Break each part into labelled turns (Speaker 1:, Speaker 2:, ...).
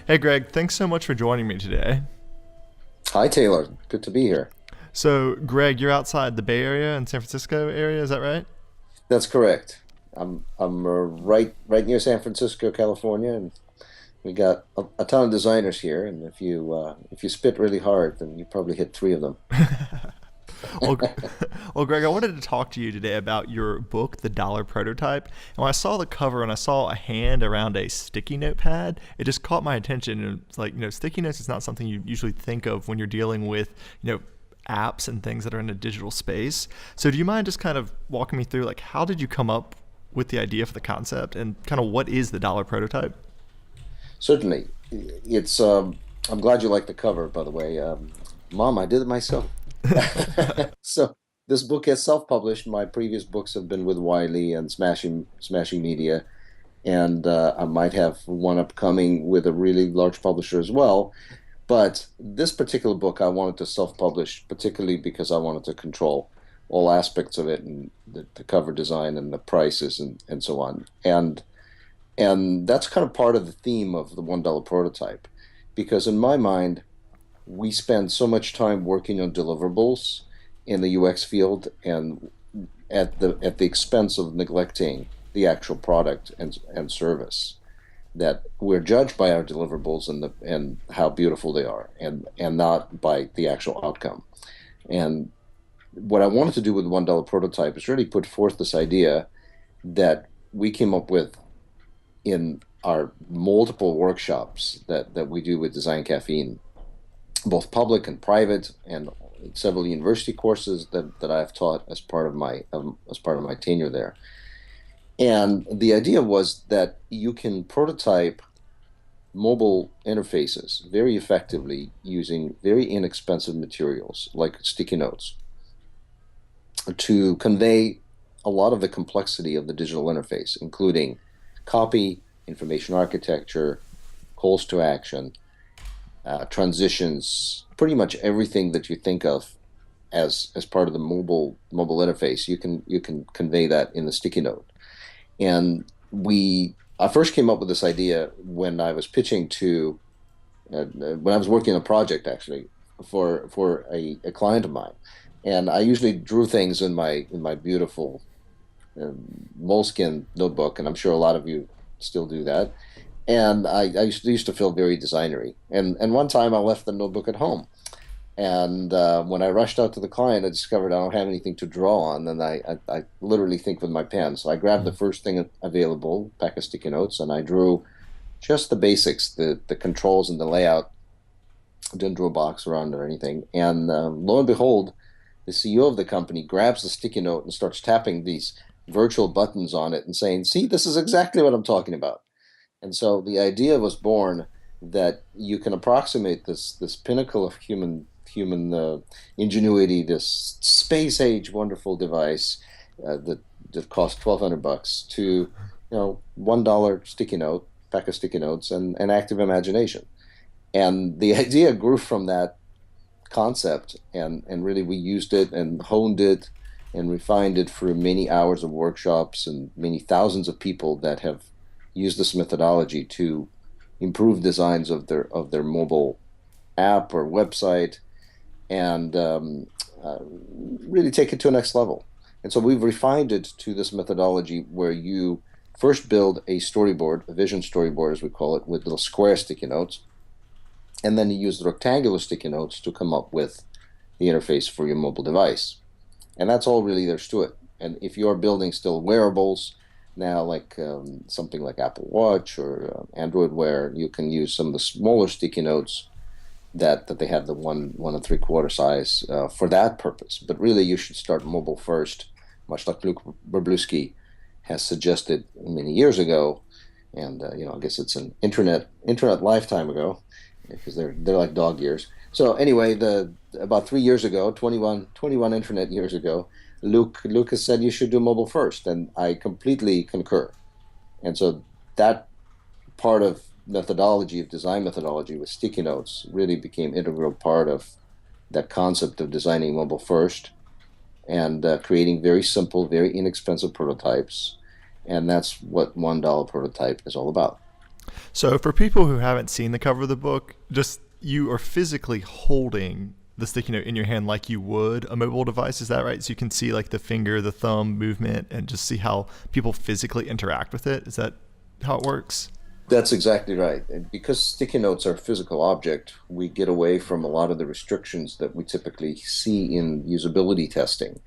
Speaker 1: Hey, Greg, thanks so much for joining me today.
Speaker 2: Hi, Taylor. Good to be here.
Speaker 1: So, Greg, you're outside the Bay Area and San Francisco area, is that right?
Speaker 2: That's correct. I'm right near San Francisco, California, and we got a ton of designers here. And if you spit really hard, then you probably hit three of them.
Speaker 1: Well, well, Greg, I wanted to talk to you today about your book, The Dollar Prototype. And when I saw the cover and I saw a hand around a sticky note pad, it just caught my attention. And it's like, sticky notes is not something you usually think of when you're dealing with, apps and things that are in a digital space. So, do you mind just kind of walking me through, like, how did you come up with the idea for the concept and kind of what is the Dollar Prototype?
Speaker 2: Certainly, it's. I'm glad you like the cover, by the way. Mom, I did it myself. So this book is self-published. My previous books have been with Wiley and Smashing Media, and I might have one upcoming with a really large publisher as well. But this particular book I wanted to self-publish, particularly because I wanted to control all aspects of it and the cover design and the prices and so on. And that's kind of part of the theme of the $1 prototype, because in my mind, we spend so much time working on deliverables in the UX field and at the expense of neglecting the actual product and service that we're judged by our deliverables and how beautiful they are and not by the actual outcome. And what I wanted to do with the $1 prototype is really put forth this idea that we came up with in our multiple workshops that we do with Design Caffeine, both public and private, and several university courses that I've taught as part of my tenure there. And the idea was that you can prototype mobile interfaces very effectively using very inexpensive materials like sticky notes to convey a lot of the complexity of the digital interface, including copy, information architecture, calls to action, transitions, pretty much everything that you think of as part of the mobile interface. You can convey that in the sticky note. And we I first came up with this idea when I was pitching to when I was working on a project actually for a client of mine, and I usually drew things in my beautiful moleskin notebook, and I'm sure a lot of you still do that. And I used to feel very designery. And one time I left the notebook at home. And when I rushed out to the client, I discovered I don't have anything to draw on. And I literally think with my pen. So I grabbed the first thing available, pack of sticky notes, and I drew just the basics, the controls and the layout. Didn't draw a box around or anything. And lo and behold, the CEO of the company grabs the sticky note and starts tapping these virtual buttons on it and saying, "See, this is exactly what I'm talking about." And so the idea was born that you can approximate this pinnacle of human ingenuity, this space age wonderful device that cost $1,200 to $1 sticky note, pack of sticky notes, and active imagination. And the idea grew from that concept, and really we used it and honed it and refined it through many hours of workshops and many thousands of people that have used this methodology to improve designs of their mobile app or website and really take it to a next level. And so we've refined it to this methodology where you first build a storyboard, a vision storyboard as we call it, with little square sticky notes, and then you use the rectangular sticky notes to come up with the interface for your mobile device. And that's all really there's to it. And if you're building still wearables now, like something like Apple Watch or Android Wear, you can use some of the smaller sticky notes that they have the one and three quarter size for that purpose. But really, you should start mobile first, much like Luke Berbluski has suggested many years ago. And I guess it's an internet lifetime ago because they're like dog years. So anyway, the about 3 years ago, 21 internet years ago, Luke has said you should do mobile first, and I completely concur. And so that part of methodology, of design methodology with sticky notes, really became integral part of that concept of designing mobile first and creating very simple, very inexpensive prototypes. And that's what $1 prototype is all about.
Speaker 1: So for people who haven't seen the cover of the book, just you are physically holding the sticky note in your hand like you would a mobile device. Is that right? So you can see like the finger, the thumb movement, and just see how people physically interact with it. Is that how it works?
Speaker 2: That's exactly right. And because sticky notes are a physical object, we get away from a lot of the restrictions that we typically see in usability testing.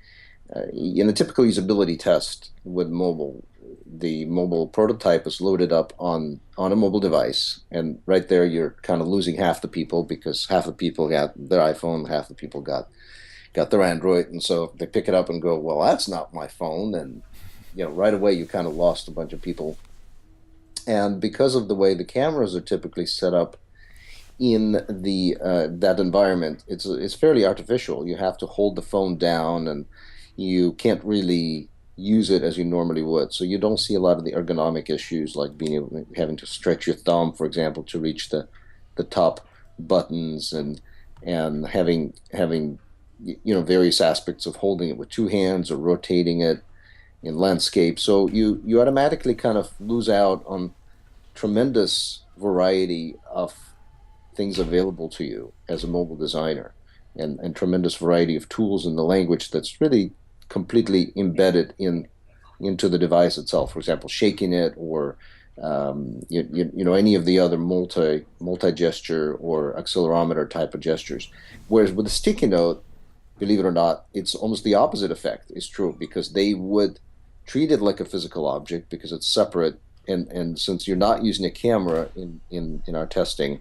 Speaker 2: In a typical usability test with mobile, the mobile prototype is loaded up on a mobile device, and right there you're kind of losing half the people because half the people got their iPhone, half the people got their Android, and so they pick it up and go, "Well, that's not my phone," and right away you kind of lost a bunch of people. And because of the way the cameras are typically set up in the that environment, it's fairly artificial. You have to hold the phone down, and you can't really use it as you normally would. So you don't see a lot of the ergonomic issues like having to stretch your thumb, for example, to reach the top buttons, and having various aspects of holding it with two hands or rotating it in landscape. So you automatically kind of lose out on tremendous variety of things available to you as a mobile designer, and tremendous variety of tools in the language that's really completely embedded into the device itself. For example, shaking it, or any of the other multi gesture or accelerometer type of gestures. Whereas with the sticky note, believe it or not, it's almost the opposite effect is true, because they would treat it like a physical object because it's separate. And since you're not using a camera in our testing,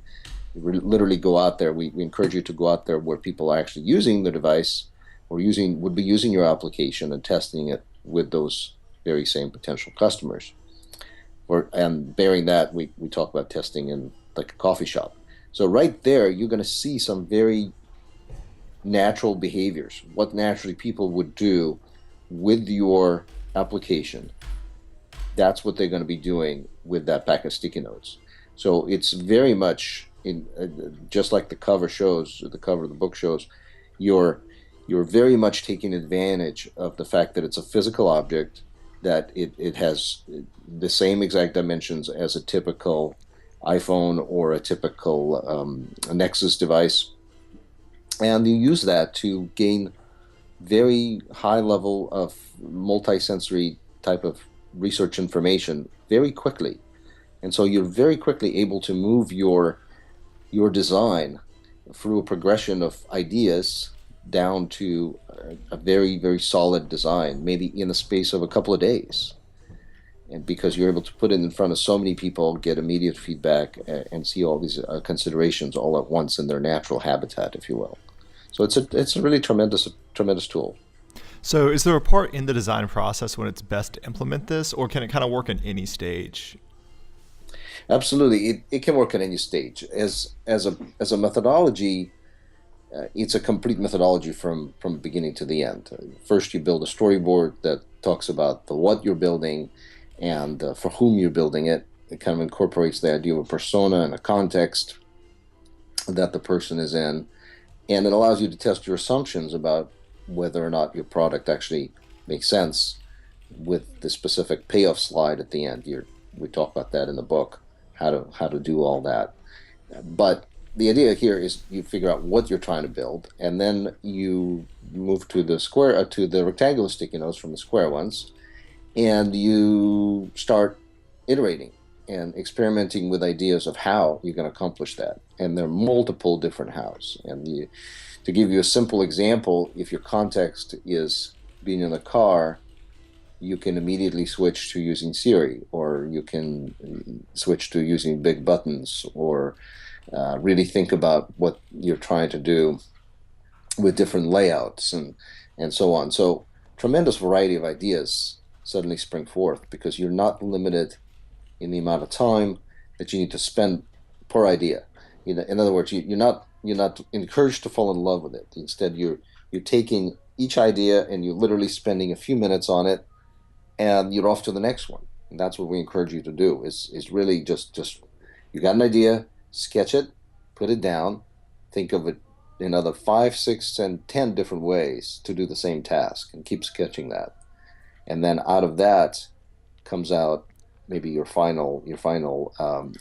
Speaker 2: we literally go out there. We encourage you to go out there where people are actually using the device, or would be using your application and testing it with those very same potential customers. And bearing that, we talk about testing in like a coffee shop. So right there, you're going to see some very natural behaviors, what naturally people would do with your application. That's what they're going to be doing with that pack of sticky notes. So it's very much just like the cover shows, the cover of the book shows, you're you're very much taking advantage of the fact that it's a physical object, that it has the same exact dimensions as a typical iPhone or a typical Nexus device, and you use that to gain very high level of multisensory type of research information very quickly. And so you're very quickly able to move your design through a progression of ideas down to a very, very solid design, maybe in the space of a couple of days. And because you're able to put it in front of so many people, get immediate feedback, and see all these considerations all at once in their natural habitat, if you will. So it's a really tremendous tool.
Speaker 1: So, is there a part in the design process when it's best to implement this, or can it kind of work in any stage?
Speaker 2: Absolutely, it can work at any stage. As a methodology, it's a complete methodology from beginning to the end. First, you build a storyboard that talks about the what you're building and for whom you're building it. It kind of incorporates the idea of a persona and a context that the person is in, and it allows you to test your assumptions about whether or not your product actually makes sense with the specific payoff slide at the end. We talk about that in the book, how to do all that. But the idea here is you figure out what you're trying to build, and then you move to the to the rectangular sticky notes from the square ones, and you start iterating and experimenting with ideas of how you're going to accomplish that. And there are multiple different hows. To give you a simple example, if your context is being in a car, you can immediately switch to using Siri, or you can switch to using big buttons, or really think about what you're trying to do with different layouts and so on. So tremendous variety of ideas suddenly spring forth because you're not limited in the amount of time that you need to spend per idea. In other words, you're not encouraged to fall in love with it. Instead, you're taking each idea and you're literally spending a few minutes on it, and you're off to the next one. And that's what we encourage you to do. Is really just you got an idea, sketch it, put it down, think of it in other five, six, and 10 different ways to do the same task, and keep sketching that. And then out of that comes out maybe your final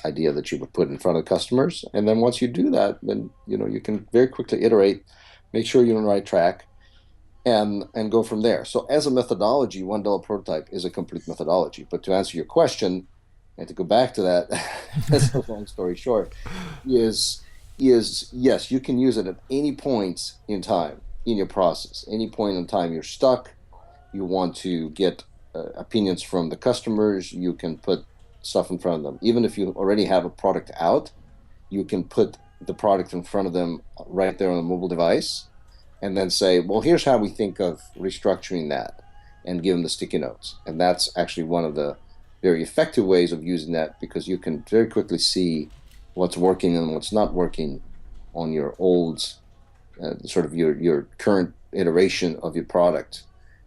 Speaker 2: idea that you would put in front of customers. And then once you do that, then you can very quickly iterate, make sure you're on the right track, and go from there. So as a methodology, $1 prototype is a complete methodology. But to answer your question, and to go back to that, that's a long story short, is is yes, you can use it at any point in time in your process. Any point in time you're stuck, you want to get opinions from the customers, you can put stuff in front of them. Even if you already have a product out, you can put the product in front of them right there on a mobile device and then say, well, here's how we think of restructuring that, and give them the sticky notes. And that's actually one of the very effective ways of using that, because you can very quickly see what's working and what's not working on your old, sort of your current iteration of your product,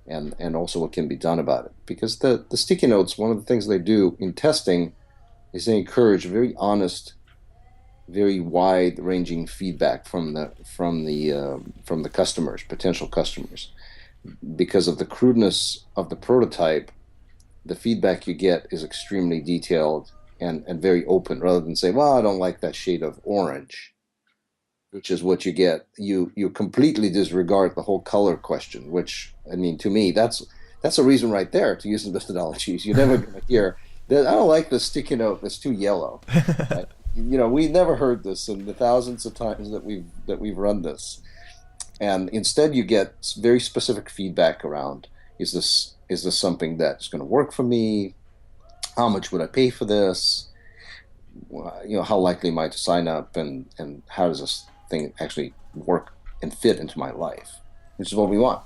Speaker 2: and also what can be done about it. Because the sticky notes, one of the things they do in testing is they encourage very honest, very wide ranging feedback from the customers, potential customers. Because of the crudeness of the prototype, the feedback you get is extremely detailed and very open, rather than say, well, I don't like that shade of orange, which is what you get. You completely disregard the whole color question, which, I mean, to me, that's a reason right there to use the methodologies. You're never going to hear that I don't like the sticky note that's too yellow. Right? We never heard this in the thousands of times that we've run this. And instead you get very specific feedback around, is this something that's going to work for me? How much would I pay for this? How likely am I to sign up, and how does this thing actually work and fit into my life, which is what we want.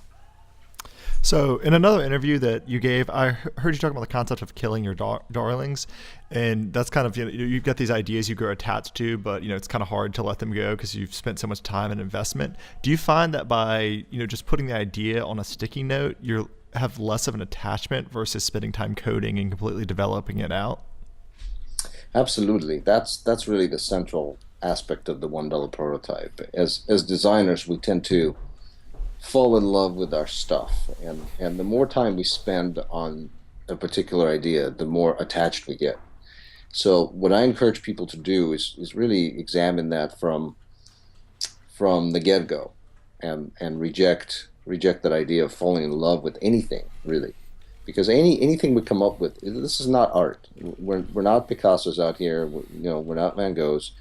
Speaker 1: So, in another interview that you gave, I heard you talking about the concept of killing your darlings, and that's kind of, you've got these ideas you grow attached to, but it's kind of hard to let them go because you've spent so much time and investment. Do you find that by just putting the idea on a sticky note, you have less of an attachment versus spending time coding and completely developing it out?
Speaker 2: Absolutely. That's really the central aspect of the $1 prototype. As designers, we tend to fall in love with our stuff, and the more time we spend on a particular idea, the more attached we get. So what I encourage people to do is really examine that from the get-go, and reject that idea of falling in love with anything, really. Because anything we come up with, this is not art. We're not Picassos out here. We're not Van Goghs.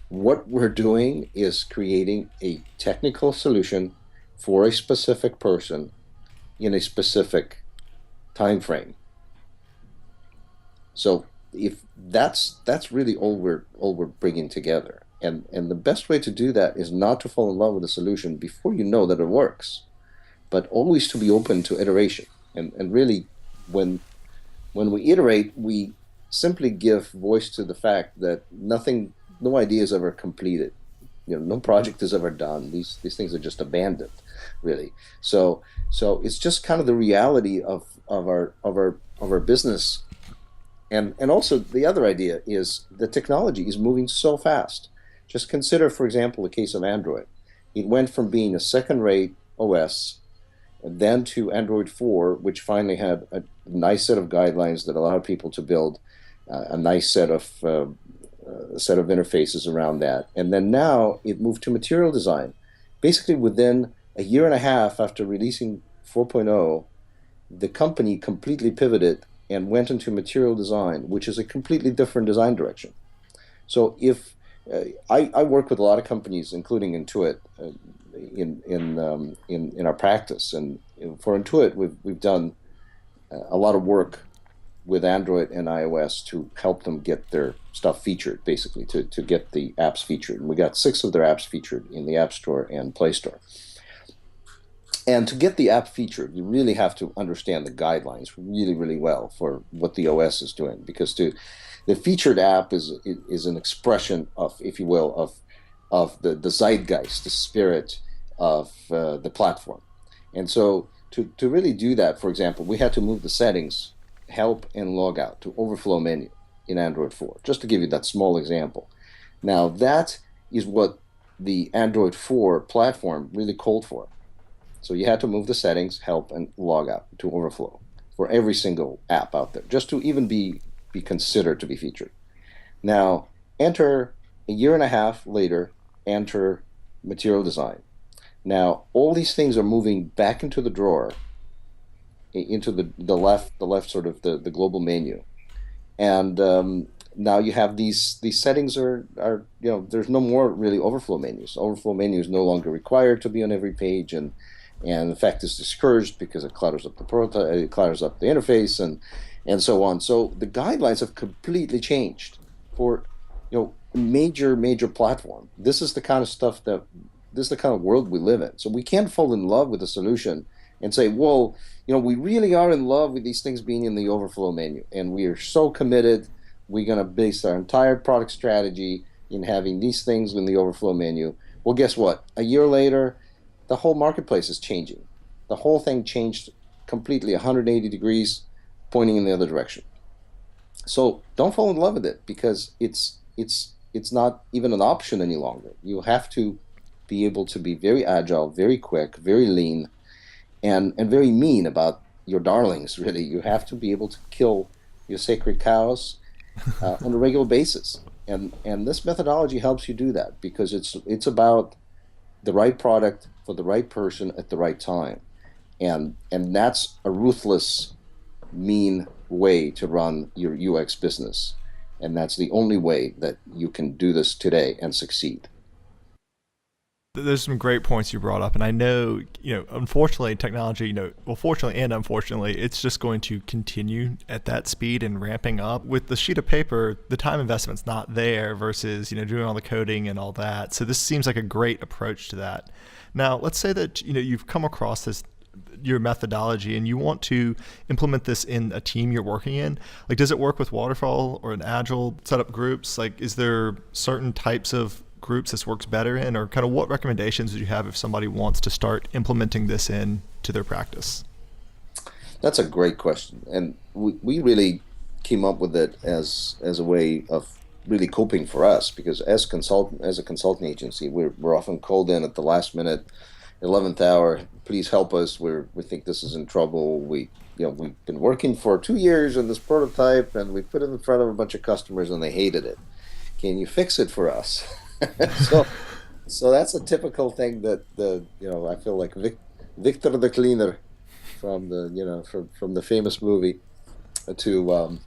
Speaker 2: What we're doing is creating a technical solution for a specific person in a specific time frame. So if that's really all we're bringing together. And the best way to do that is not to fall in love with a solution before you know that it works, but always to be open to iteration. And really, when when we iterate, we simply give voice to the fact that no idea is ever completed. No project is ever done. These things are just abandoned, really. So it's just kind of the reality of our business. And also the other idea is the technology is moving so fast. Just consider, for example, the case of Android. It went from being a second-rate OS, and then to Android 4, which finally had a nice set of guidelines that allowed people to build a nice set of interfaces around that. And then now it moved to material design. Basically, within a year and a half after releasing 4.0, the company completely pivoted and went into material design, which is a completely different design direction. So if I work with a lot of companies, including Intuit, in our practice, and for Intuit, we've done a lot of work with Android and iOS to help them get their stuff featured, basically to get the apps featured. And we got 6 of their apps featured in the App Store and Play Store. And to get the app featured, you really have to understand the guidelines really, really well for what the OS is doing, because the featured app is an expression of, if you will, of the zeitgeist, the spirit of the platform. And so to really do that, for example, we had to move the settings, help and log out, to overflow menu in Android 4, just to give you that small example. Now, that is what the Android 4 platform really called for. So you had to move the settings, help, and log out to overflow for every single app out there, just to even be be considered to be featured. Now, enter a year and a half later, enter material design. Now, all these things are moving back into the drawer, into the left sort of the global menu. And now you have these settings are there's no more really overflow menus. Overflow menu is no longer required to be on every page, and in fact is discouraged because it clutters up the prototype, it clutters up the interface, and so on. So the guidelines have completely changed for major platform. This is the kind of world we live in. So we can't fall in love with a solution and say, well, we really are in love with these things being in the overflow menu, and we are so committed. We're going to base our entire product strategy in having these things in the overflow menu. Well, guess what? A year later, the whole marketplace is changing. The whole thing changed completely 180 degrees, pointing in the other direction. So don't fall in love with it because it's not even an option any longer. You have to be able to be very agile, very quick, very lean, and very mean about your darlings. Really, you have to be able to kill your sacred cows on a regular basis. And this methodology helps you do that because it's about the right product for the right person at the right time. And that's a ruthless, mean way to run your UX business. And that's the only way that you can do this today and succeed.
Speaker 1: There's some great points you brought up, and I know, unfortunately, technology, well, fortunately and unfortunately, it's just going to continue at that speed and ramping up. With the sheet of paper, the time investment's not there versus, doing all the coding and all that. So this seems like a great approach to that. Now, let's say that, you've come across this your methodology and you want to implement this in a team you're working in. Like, does it work with waterfall or an agile setup groups? Like, is there certain types of groups this works better in, or kind of what recommendations would you have if somebody wants to start implementing this in to their practice?
Speaker 2: That's a great question. And we really came up with it as a way of really coping for us because as a consulting agency, we're often called in at the last minute, 11th hour, please help us. We think this is in trouble. We've been working for 2 years on this prototype and we put it in front of a bunch of customers and they hated it. Can you fix it for us? so so that's a typical thing that I feel like Victor the Cleaner from from the famous movie to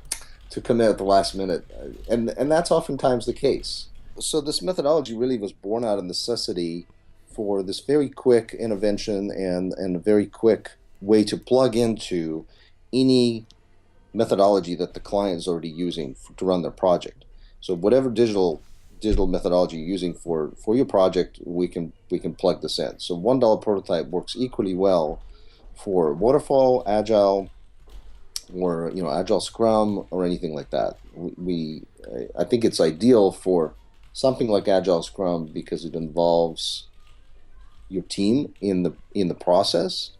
Speaker 2: to come in at the last minute, and that's oftentimes the case. So this methodology really was born out of necessity for this very quick intervention and a very quick way to plug into any methodology that the client is already using to run their project. So whatever digital methodology you're using for your project, we can plug this in. So $1 prototype works equally well for waterfall, agile, or agile scrum or anything like that. I think it's ideal for something like agile scrum because it involves your team in the process,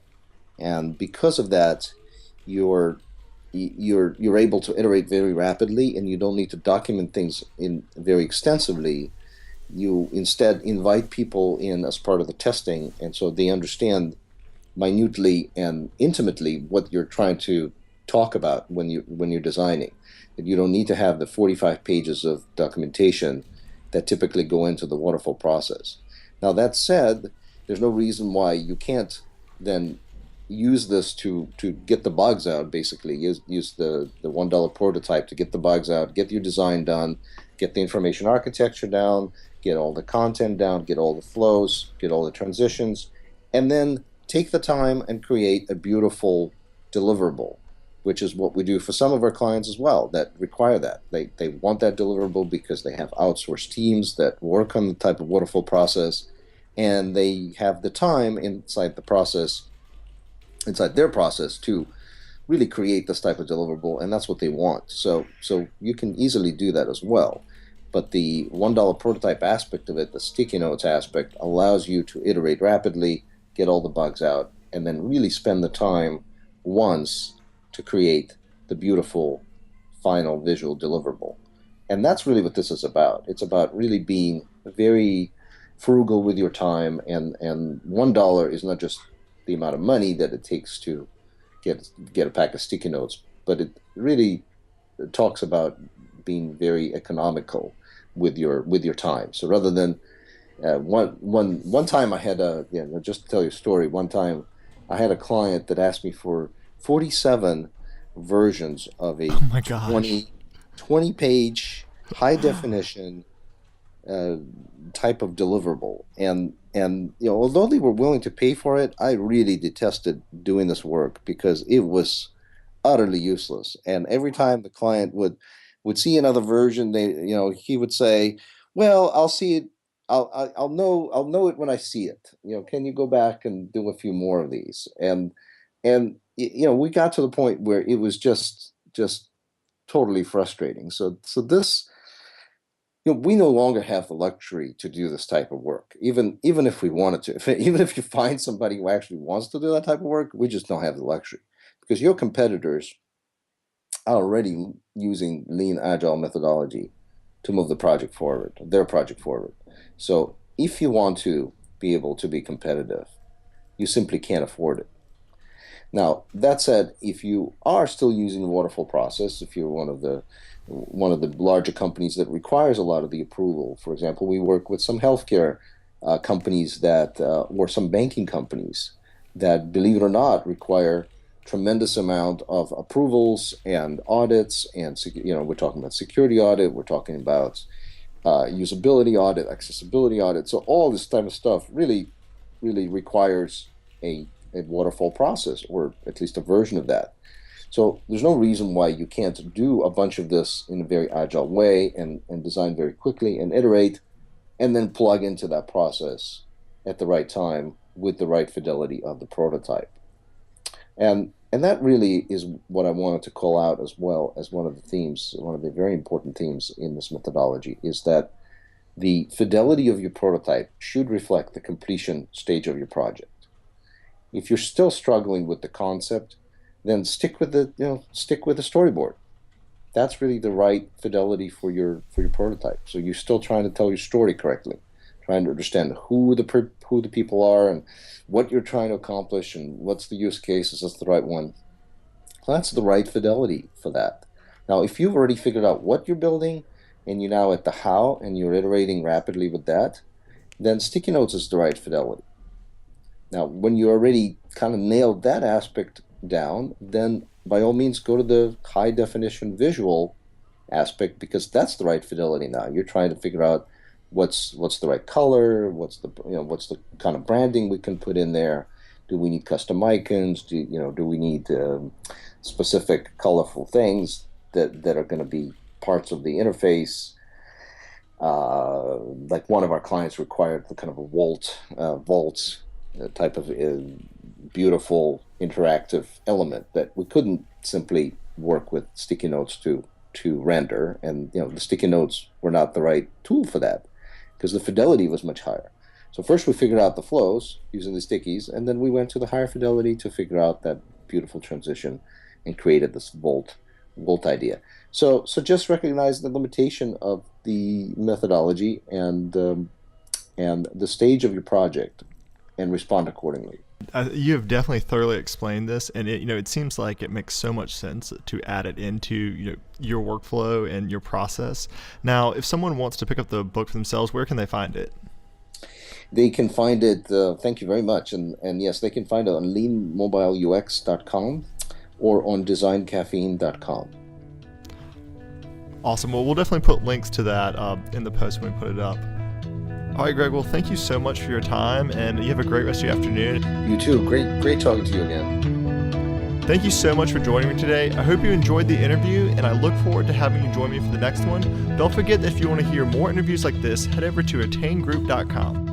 Speaker 2: and because of that, you're you're able to iterate very rapidly, and you don't need to document things in very extensively. You instead invite people in as part of the testing, and so they understand minutely and intimately what you're trying to talk about when you're designing. And you don't need to have the 45 pages of documentation that typically go into the waterfall process. Now that said, there's no reason why you can't then use this to get the bugs out. Basically, use the $1 prototype to get the bugs out, get your design done, get the information architecture down, get all the content down, get all the flows, get all the transitions, and then take the time and create a beautiful deliverable, which is what we do for some of our clients as well that require that. They want that deliverable because they have outsourced teams that work on the type of waterfall process, and they have the time inside their process to really create this type of deliverable, and that's what they want. So you can easily do that as well. But the $1 prototype aspect of it, the sticky notes aspect, allows you to iterate rapidly, get all the bugs out, and then really spend the time once to create the beautiful final visual deliverable. And that's really what this is about. It's about really being very frugal with your time, and $1 is not just the amount of money that it takes to get a pack of sticky notes, but it really talks about being very economical with your time. So rather than one time I had just to tell you a story. One time I had a client that asked me for 47 versions of a
Speaker 1: Oh my gosh.
Speaker 2: 20 page high definition uh, type of deliverable. And although they were willing to pay for it, I really detested doing this work because it was utterly useless. And every time the client would see another version, he would say, "Well, I'll see it. I'll know it when I see it. Can you go back and do a few more of these?" And we got to the point where it was just totally frustrating. So this we no longer have the luxury to do this type of work, even if we wanted to. Even if you find somebody who actually wants to do that type of work, we just don't have the luxury because your competitors are already using lean agile methodology to move the project forward, their project forward. So if you want to be able to be competitive, you simply can't afford it. Now, that said, if you are still using the waterfall process, if you're one of the larger companies that requires a lot of the approval, for example, we work with some healthcare companies that, or some banking companies that, believe it or not, require tremendous amount of approvals and audits, and we're talking about security audit, we're talking about usability audit, accessibility audit. So all this type of stuff really requires a waterfall process, or at least a version of that. So there's no reason why you can't do a bunch of this in a very agile way and design very quickly and iterate and then plug into that process at the right time with the right fidelity of the prototype. And that really is what I wanted to call out as well as one of the themes, one of the very important themes in this methodology is that the fidelity of your prototype should reflect the completion stage of your project. If you're still struggling with the concept, then stick with the storyboard. That's really the right fidelity for your prototype. So you're still trying to tell your story correctly, trying to understand who the people are and what you're trying to accomplish and what's the use cases. That's the right one. So that's the right fidelity for that. Now, if you've already figured out what you're building and you're now at the how and you're iterating rapidly with that, then sticky notes is the right fidelity. Now, when you already kind of nailed that aspect down, then by all means go to the high definition visual aspect because that's the right fidelity now. You're trying to figure out what's the right color, what's the kind of branding we can put in there. Do we need custom icons? Do we need specific colorful things that are going to be parts of the interface? Like one of our clients required the kind of a vault type of beautiful interactive element that we couldn't simply work with sticky notes to render, and the sticky notes were not the right tool for that because the fidelity was much higher. So first we figured out the flows using the stickies, and then we went to the higher fidelity to figure out that beautiful transition and created this volt idea. So just recognize the limitation of the methodology and the stage of your project and respond accordingly.
Speaker 1: You have definitely thoroughly explained this, and it seems like it makes so much sense to add it into your workflow and your process. Now, if someone wants to pick up the book for themselves, where can they find it?
Speaker 2: They can find it, thank you very much, and yes, they can find it on leanmobileux.com or on designcaffeine.com.
Speaker 1: Awesome. Well, we'll definitely put links to that in the post when we put it up. All right, Greg. Well, thank you so much for your time, and you have a great rest of your afternoon.
Speaker 2: You too. Great talking to you again.
Speaker 1: Thank you so much for joining me today. I hope you enjoyed the interview, and I look forward to having you join me for the next one. Don't forget that if you want to hear more interviews like this, head over to attaingroup.com.